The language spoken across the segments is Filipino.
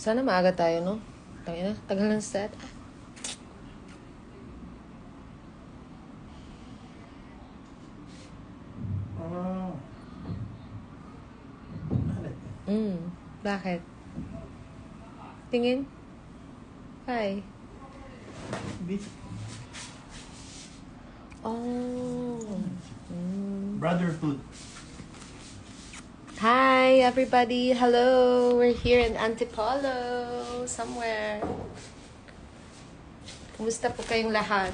Sana maaga tayo, no? Tagal ng set. Bakit? Tingin? Hi. Oh. Brotherhood. Hi, everybody. Hello. We're here in Antipolo, somewhere. Kumusta po kayong lahat?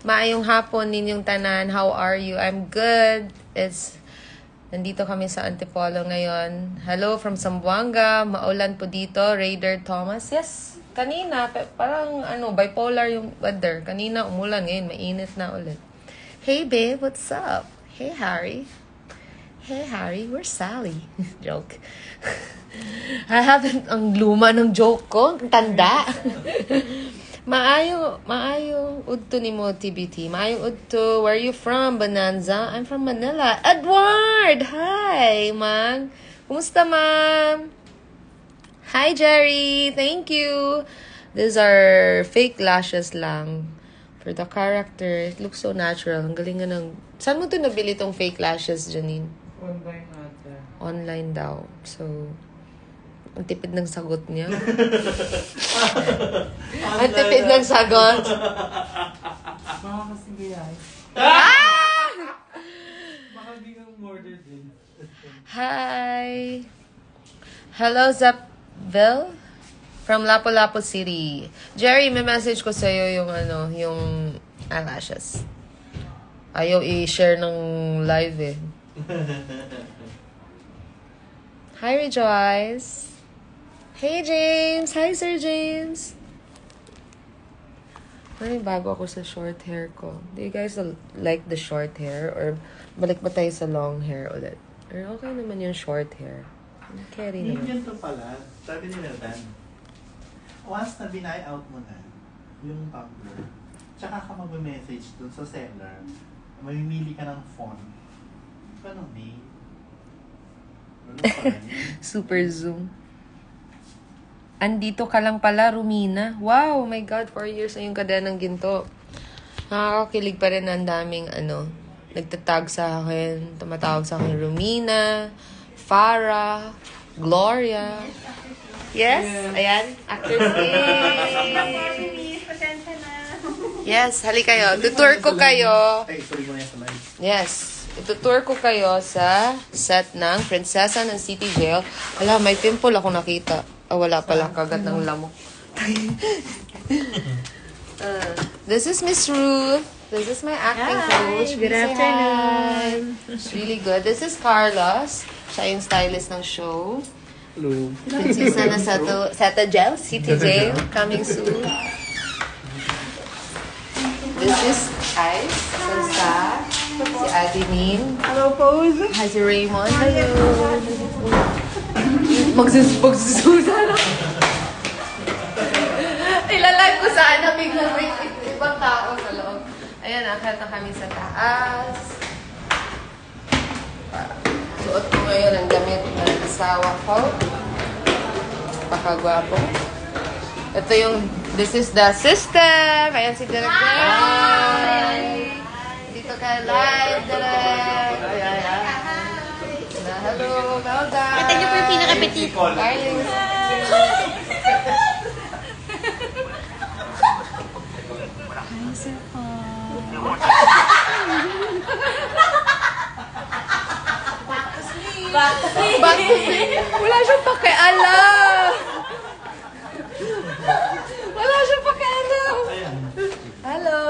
Maayong hapon ninyong tanan. How are you? I'm good. Nandito kami sa Antipolo ngayon. Hello from Zamboanga. Maulan po dito. Raider Thomas. Yes, kanina. Parang bipolar yung weather. Kanina umulan. Ngayon mainit na ulit. Hey babe, what's up? Hey Harry. Hey Harry, where's Sally? Joke. Ang luma ng joke ko. Ang tanda. Maayong udto ni mo, TBT. Maayong udto. Where are you from, Bonanza? I'm from Manila. Edward! Hi, man. Kumusta, ma'am? Hi, Jerry. Thank you. These are fake lashes lang. For the character, it looks so natural. Ang galing nga ng... Saan mo ito nabili tong fake lashes, Janine? Online ata. Online daw. So... Ang tipid ng sagot niya. Ang tipid ng sagot. Baka kasi gayay. Baka di kang order din. Hi. Hello, Zapville. From Lapu-Lapu City. Jerry, may message ko sa'yo yung yung eyelashes. Ayaw i-share ng live eh. Hi, Rejoice. Hey, James! Hi, Sir James! May bago ako sa short hair ko. Do you guys like the short hair? Or balik ba tayo sa long hair ulit? Or okay naman yung short hair? Carry naman. Ganyan to pala. Sabi ni Meldan, once na binay out mo na yung Tumblr, tsaka ka mag-message dun sa seller, mamimili ka ng font. Paano, B? Ano pala yun? Super zoom. Andito ka lang pala, Rumina. Wow, my God, 4 years na yung kadenang ginto. Nakakakilig pa rin ang daming, nagtatag sa akin, tumatawag sa akin, Rumina, Farah, Gloria. Yes, ayan, actors Yes, hali kayo. Tutour ko kayo. Ay, sorry mo na sa live. Yes. Itutour ko kayo sa set ng Prinsesa ng City Jail. Wala, may pimple ako nakita. Wala pala, kagat ng lamok. This is Miss Ruth. This is my acting coach. Good afternoon. It's really good. This is Carlos. Siya yung stylist ng show. Hello. Prinsesa na Seta Jail, City Jail, coming soon. This is Ice, Sansa, si Ate Min. Hello, Pose. Hi, si Raymond. Hello. Magsususa na. Ilalive ko sana. Biglang may ibang tao sa loob. Ayan, akit na kami sa taas. Suot ko ngayon ang damit ng asawa ko. Pakagwapo. Ito yung, this is the system. Ayan si Direk. Hi! Dito ka live, Direk. Ayan. Hello, Melda. Ito niyo po yung pinaka-petit. Darling. Hi, sir po. Wala siyang pakialam. Wala siyang pakialam. Hello.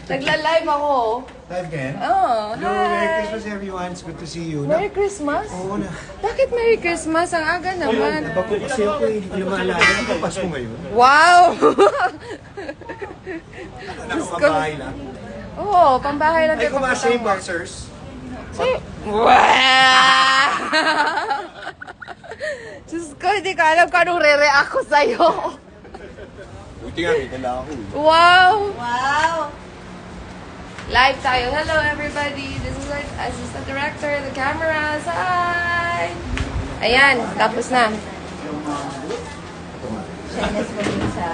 Nagla-live ako. Live again? Oh, Hello, Merry hi. Christmas everyone. It's good to see you. Merry Christmas? Oo na. Bakit Merry Christmas? Ang aga naman. Nabago kasi ako eh. Hindi ko na maalala. Hindi ko Pasko ngayon. Wow! Nakakabahay lang. Oo, pambahay lang. Ay, kayo kumasa yung papunta. boxers. Wow! Diyos ko, hindi ka alam kung anong re-react ko sa'yo. Buti nga, may dala ako. Wow! Wow! Live tayo. Hello, everybody. This is our assistant director, the cameras. Hi! Ayan, tapos na. Chinese mo din sa...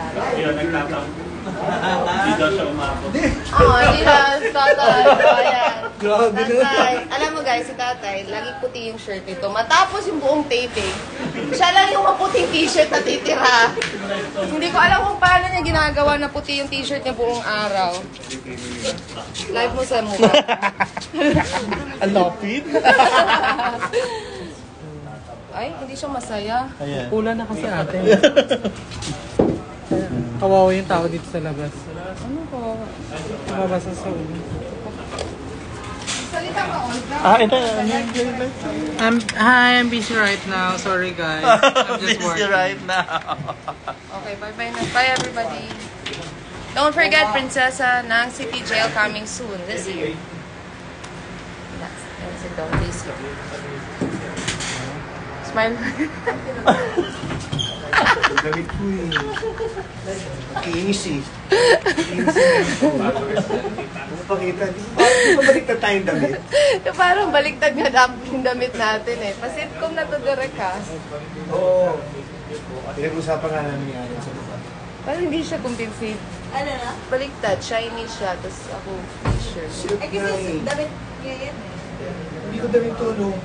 Oo, hindi na. Tatay. Ayan. Grabe na. Tatay. Alam mo guys, si tatay, lagi puti yung shirt nito. Matapos yung buong taping, siya lang yung maputing t-shirt na titira. Hindi ko alam kung paano niya ginagawa na puti yung t-shirt niya buong araw. Live mo sa mukha. Ang lapid. Ay, hindi siya masaya. Ayan. Pula na kasi ate. Kawawa yung tao dito sa labas. Ano ko? Nakabasa sa ulo. Salita ka, Olga. Ito. Hi, I'm busy right now. Sorry guys. I'm just working. now. Okay, bye-bye na. Bye, everybody. Don't forget, Prinsesa ng City Jail coming soon this year. That's it, don't this year. Smile. Ang damit ko eh. Makinis eh. Makinis eh. Ano pakita? Di ba baliktad tayong damit? Parang baliktad nga dapat yung damit natin eh. Pa-sitcom na to direct ha. Oo. Pinag-usapan nga namin ni Alan sa baba. Parang hindi siya compensate. Ano na? Baliktad, shiny siya, tapos ako t-shirt. Silip Eh nga kasi eh. damit niya yan eh. Hindi ko damit to, no?